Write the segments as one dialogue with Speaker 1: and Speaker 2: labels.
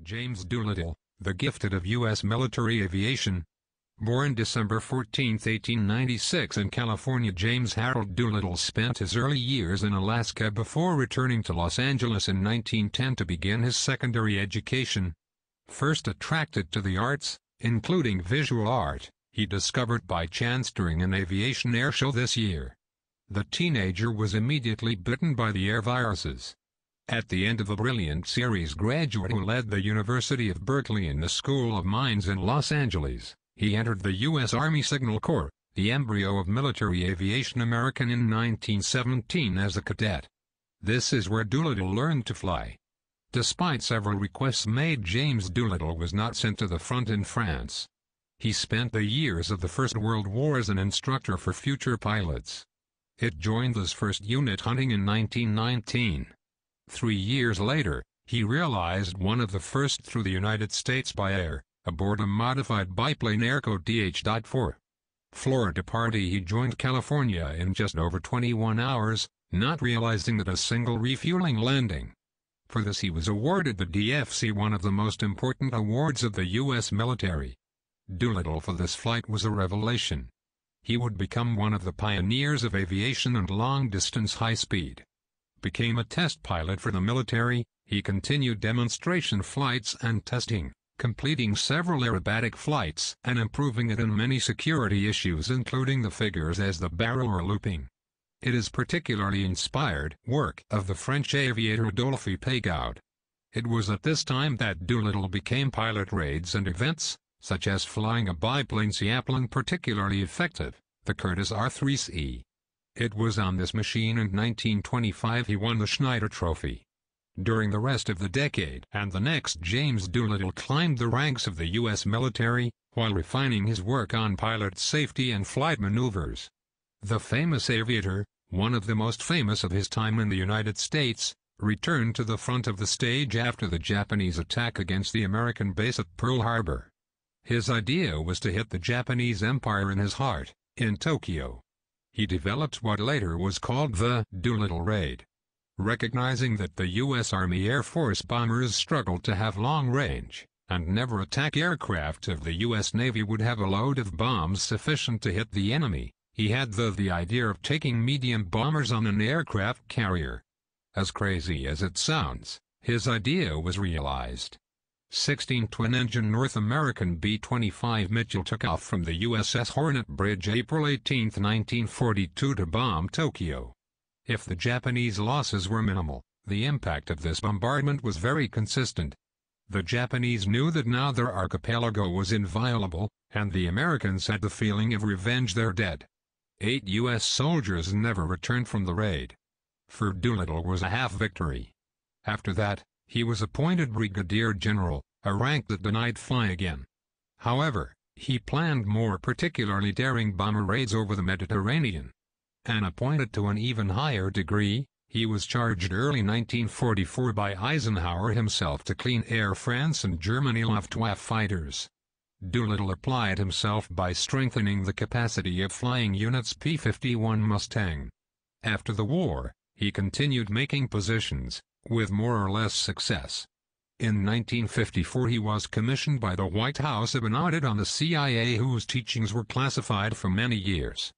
Speaker 1: James Doolittle, the gifted of U.S. military aviation. Born December 14, 1896 in California, James Harold Doolittle spent his early years in Alaska before returning to Los Angeles in 1910 to begin his secondary education. First attracted to the arts, including visual art, he discovered by chance during an aviation air show this year. The teenager was immediately bitten by the air viruses. At the end of a brilliant series graduate who led the University of Berkeley and the School of Mines in Los Angeles, he entered the U.S. Army Signal Corps, the embryo of military aviation American, in 1917 as a cadet. This is where Doolittle learned to fly. Despite several requests made, James Doolittle was not sent to the front in France. He spent the years of the First World War as an instructor for future pilots. It joined his first unit hunting in 1919. 3 years later, he realized one of the first through the United States by air, aboard a modified biplane aircode H.4. Florida party. He joined California in just over 21 hours, not realizing that a single refueling landing. For this he was awarded the DFC, one of the most important awards of the U.S. military. Doolittle for this flight was a revelation. He would become one of the pioneers of aviation and long-distance high-speed. Became a test pilot for the military, he continued demonstration flights and testing, completing several aerobatic flights and improving it in many security issues, including the figures as the barrel or looping. It is particularly inspired work of the French aviator Adolphe Pégaud. It was at this time that Doolittle became pilot raids and events, such as flying a biplane seaplane, particularly effective, the Curtiss R3C. It was on this machine in 1925 he won the Schneider Trophy. During the rest of the decade and the next, James Doolittle climbed the ranks of the U.S. military, while refining his work on pilot safety and flight maneuvers. The famous aviator, one of the most famous of his time in the United States, returned to the front of the stage after the Japanese attack against the American base at Pearl Harbor. His idea was to hit the Japanese Empire in his heart, in Tokyo. He developed what later was called the Doolittle Raid. Recognizing that the U.S. Army Air Force bombers struggled to have long range, and never attack aircraft if the U.S. Navy would have a load of bombs sufficient to hit the enemy, he had the idea of taking medium bombers on an aircraft carrier. As crazy as it sounds, his idea was realized. 16 twin-engine North American B-25 Mitchell took off from the USS Hornet Bridge April 18, 1942 to bomb Tokyo. If the Japanese losses were minimal, the impact of this bombardment was very consistent. The Japanese knew that now their archipelago was inviolable, and the Americans had the feeling of revenge their dead. 8 U.S. soldiers never returned from the raid. For Doolittle was a half-victory. After that, he was appointed Brigadier General, a rank that denied flying again. However, he planned more particularly daring bomber raids over the Mediterranean. And appointed to an even higher degree, he was charged early 1944 by Eisenhower himself to clean Air France and Germany Luftwaffe fighters. Doolittle applied himself by strengthening the capacity of flying units P-51 Mustang. After the war, he continued making positions, with more or less success. In 1954 he was commissioned by the White House of an audit on the CIA, whose teachings were classified for many years.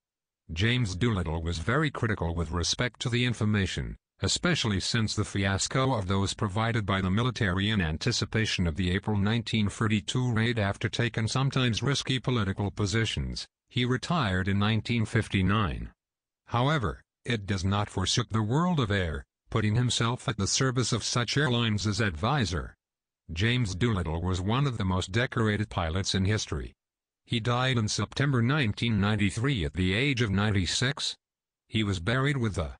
Speaker 1: James Doolittle was very critical with respect to the information, especially since the fiasco of those provided by the military in anticipation of the April 1942 raid. After taking sometimes risky political positions, he retired in 1959. However, it does not forsook the world of air, putting himself at the service of such airlines as advisor. James Doolittle was one of the most decorated pilots in history. He died in September 1993 at the age of 96. He was buried with the